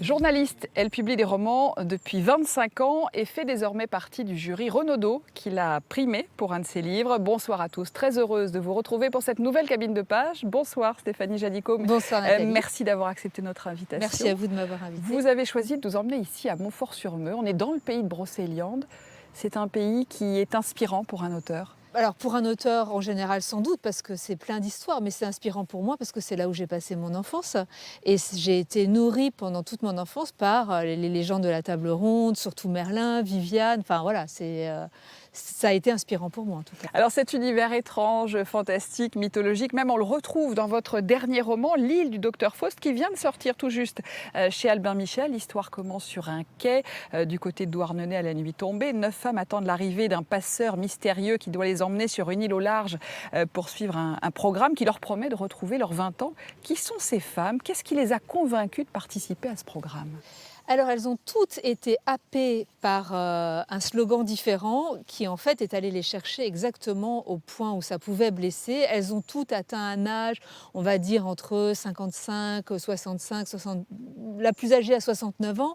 Journaliste, elle publie des romans depuis 25 ans et fait désormais partie du jury Renaudot qui l'a primée pour un de ses livres. Bonsoir à tous, très heureuse de vous retrouver pour cette nouvelle cabine de page. Bonsoir Stéphanie Jadicot. Bonsoir Nathalie. Merci d'avoir accepté notre invitation. Merci à vous de m'avoir invitée. Vous avez choisi de nous emmener ici à Montfort-sur-Meu. On est dans le pays de Brocéliande. C'est un pays qui est inspirant pour un auteur. Alors pour un auteur en général sans doute parce que c'est plein d'histoires, mais c'est inspirant pour moi parce que c'est là où j'ai passé mon enfance et j'ai été nourrie pendant toute mon enfance par les légendes de la table ronde, surtout Merlin, Viviane, enfin voilà, ça a été inspirant pour moi en tout cas. Alors cet univers étrange, fantastique, mythologique, même on le retrouve dans votre dernier roman, L'île du docteur Faust, qui vient de sortir tout juste chez Albin Michel. L'histoire commence sur un quai du côté de Douarnenez à la nuit tombée. 9 femmes attendent l'arrivée d'un passeur mystérieux qui doit les emmener sur une île au large pour suivre un programme qui leur promet de retrouver leurs 20 ans. Qui sont ces femmes? Qu'est-ce qui les a convaincues de participer à ce programme? Alors elles ont toutes été happées par un slogan différent qui en fait est allé les chercher exactement au point où ça pouvait blesser. Elles ont toutes atteint un âge, on va dire entre 55, 65, 60, la plus âgée à 69 ans,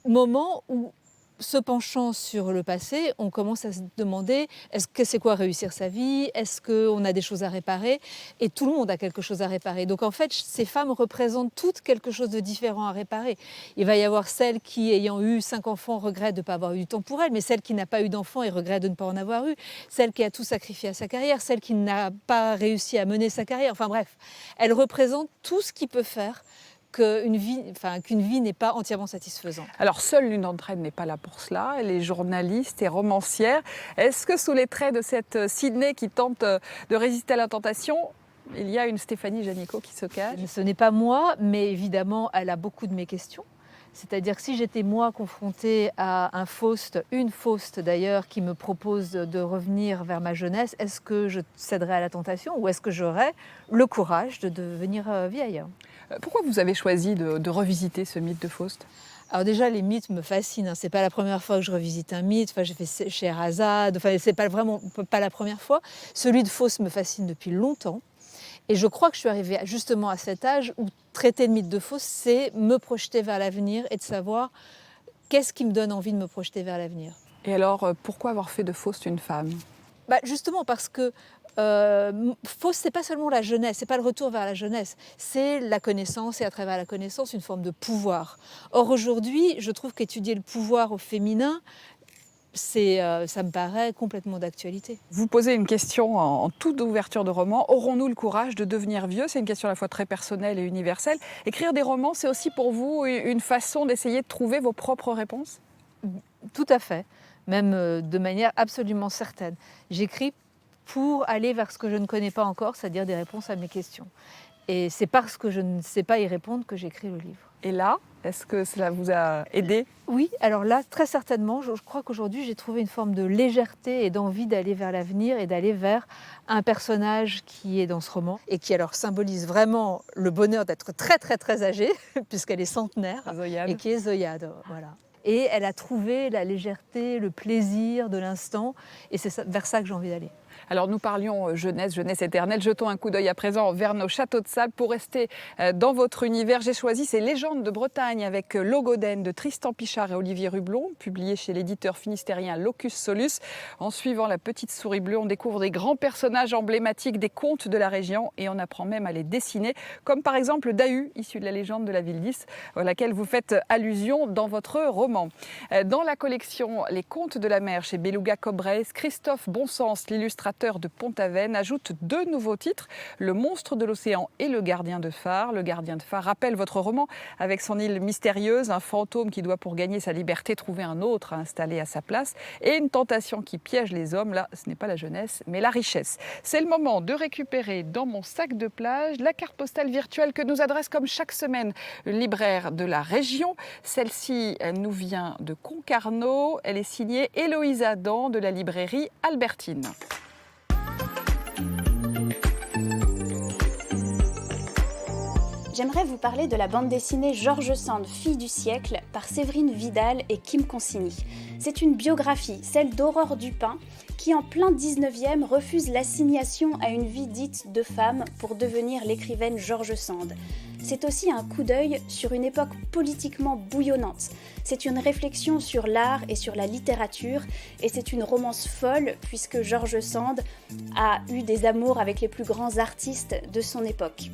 moment où se penchant sur le passé, on commence à se demander est-ce que c'est quoi réussir sa vie? Est-ce qu'on a des choses à réparer? Et tout le monde a quelque chose à réparer. Donc en fait, ces femmes représentent toutes quelque chose de différent à réparer. Il va y avoir celle qui, ayant eu 5 enfants, regrette de ne pas avoir eu du temps pour elle, mais celle qui n'a pas eu d'enfants et regrette de ne pas en avoir eu, celle qui a tout sacrifié à sa carrière, celle qui n'a pas réussi à mener sa carrière. Enfin bref, elles représentent tout ce qui peut faire qu'une vie n'est pas entièrement satisfaisante. Alors, seule l'une d'entre elles n'est pas là pour cela. Elle est journaliste et romancière. Est-ce que sous les traits de cette Sydney qui tente de résister à la tentation, il y a une Stéphanie Jadicot qui se cache? Ce n'est pas moi, mais évidemment, elle a beaucoup de mes questions. C'est-à-dire que si j'étais moi confrontée à un Faust, une Faust d'ailleurs, qui me propose de revenir vers ma jeunesse, est-ce que je céderais à la tentation ou est-ce que j'aurais le courage de devenir vieille? Pourquoi vous avez choisi de revisiter ce mythe de Faust? Alors déjà, les mythes me fascinent. C'est pas la première fois que je revisite un mythe. Enfin, j'ai fait Scheherazade. Enfin, c'est pas vraiment pas la première fois. Celui de Faust me fascine depuis longtemps. Et je crois que je suis arrivée justement à cet âge où traiter le mythe de Faust, c'est me projeter vers l'avenir et de savoir qu'est-ce qui me donne envie de me projeter vers l'avenir. Et alors, pourquoi avoir fait de Faust une femme? Justement parce que Faust, c'est pas seulement la jeunesse, c'est pas le retour vers la jeunesse, c'est la connaissance et à travers la connaissance une forme de pouvoir. Or aujourd'hui, je trouve qu'étudier le pouvoir au féminin, ça me paraît complètement d'actualité. Vous posez une question en toute ouverture de roman. Aurons-nous le courage de devenir vieux? C'est une question à la fois très personnelle et universelle. Écrire des romans, c'est aussi pour vous une façon d'essayer de trouver vos propres réponses? Tout à fait, même de manière absolument certaine. J'écris pour aller vers ce que je ne connais pas encore, c'est-à-dire des réponses à mes questions. Et c'est parce que je ne sais pas y répondre que j'écris le livre. Et là, est-ce que cela vous a aidé? Oui, alors là, très certainement, je crois qu'aujourd'hui, j'ai trouvé une forme de légèreté et d'envie d'aller vers l'avenir et d'aller vers un personnage qui est dans ce roman et qui alors symbolise vraiment le bonheur d'être très très très âgée, puisqu'elle est centenaire, Zoyade. et qui est Zoyade. Voilà. Et elle a trouvé la légèreté, le plaisir de l'instant, et c'est vers ça que j'ai envie d'aller. Alors nous parlions jeunesse, jeunesse éternelle. Jetons un coup d'œil à présent vers nos châteaux de sable pour rester dans votre univers. J'ai choisi ces légendes de Bretagne avec Logoden de Tristan Pichard et Olivier Rublon, publié chez l'éditeur finistérien Locus Solus. En suivant la petite souris bleue, on découvre des grands personnages emblématiques des contes de la région et on apprend même à les dessiner, comme par exemple Dahu, issu de la légende de la ville d'Is, à laquelle vous faites allusion dans votre roman. Dans la collection Les Contes de la mer chez Beluga Cobres, Christophe Bonsens, l'illustrateur de Pont-Aven, ajoute 2 nouveaux titres, Le monstre de l'océan et Le gardien de phare. Le gardien de phare rappelle votre roman avec son île mystérieuse, un fantôme qui doit pour gagner sa liberté trouver un autre à installer à sa place et une tentation qui piège les hommes. Là, ce n'est pas la jeunesse, mais la richesse. C'est le moment de récupérer dans mon sac de plage la carte postale virtuelle que nous adresse comme chaque semaine le libraire de la région. Celle-ci nous vient de Concarneau. Elle est signée Héloïse Adam de la librairie Albertine. j'aimerais vous parler de la bande dessinée George Sand, fille du siècle, par Séverine Vidal et Kim Consigny. C'est une biographie, celle d'Aurore Dupin, qui en plein 19e refuse l'assignation à une vie dite de femme pour devenir l'écrivaine George Sand. C'est aussi un coup d'œil sur une époque politiquement bouillonnante. C'est une réflexion sur l'art et sur la littérature, et c'est une romance folle puisque George Sand a eu des amours avec les plus grands artistes de son époque.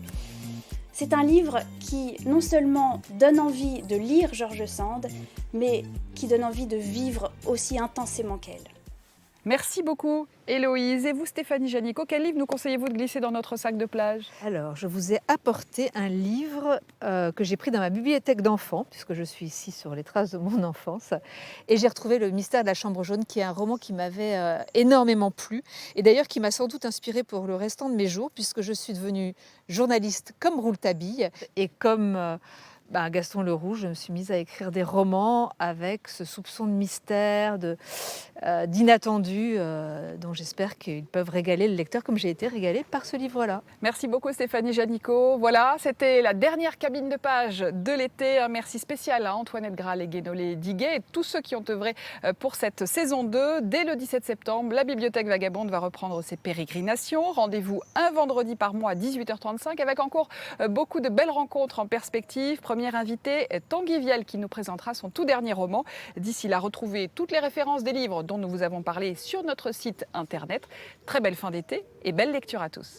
C'est un livre qui non seulement donne envie de lire George Sand, mais qui donne envie de vivre aussi intensément qu'elle. Merci beaucoup Héloïse. Et vous Stéphanie Janicot, quel livre nous conseillez-vous de glisser dans notre sac de plage? Alors, je vous ai apporté un livre que j'ai pris dans ma bibliothèque d'enfants, puisque je suis ici sur les traces de mon enfance. Et j'ai retrouvé Le mystère de la chambre jaune, qui est un roman qui m'avait énormément plu. Et d'ailleurs, qui m'a sans doute inspirée pour le restant de mes jours, puisque je suis devenue journaliste comme Rouletabille et comme Gaston Leroux. Je me suis mise à écrire des romans avec ce soupçon de mystère, d'inattendu, dont j'espère qu'ils peuvent régaler le lecteur comme j'ai été régalée par ce livre-là. Merci beaucoup Stéphanie Janicot. Voilà, c'était la dernière cabine de page de l'été. Un merci spécial à Antoinette Graal et Guénolé Diguet et tous ceux qui ont œuvré pour cette saison 2. Dès le 17 septembre, la Bibliothèque Vagabonde va reprendre ses pérégrinations. Rendez-vous un vendredi par mois à 18h35 avec encore beaucoup de belles rencontres en perspective. Première invitée, Tanguy Viel qui nous présentera son tout dernier roman. D'ici là, retrouvez toutes les références des livres dont nous vous avons parlé sur notre site internet. Très belle fin d'été et belle lecture à tous.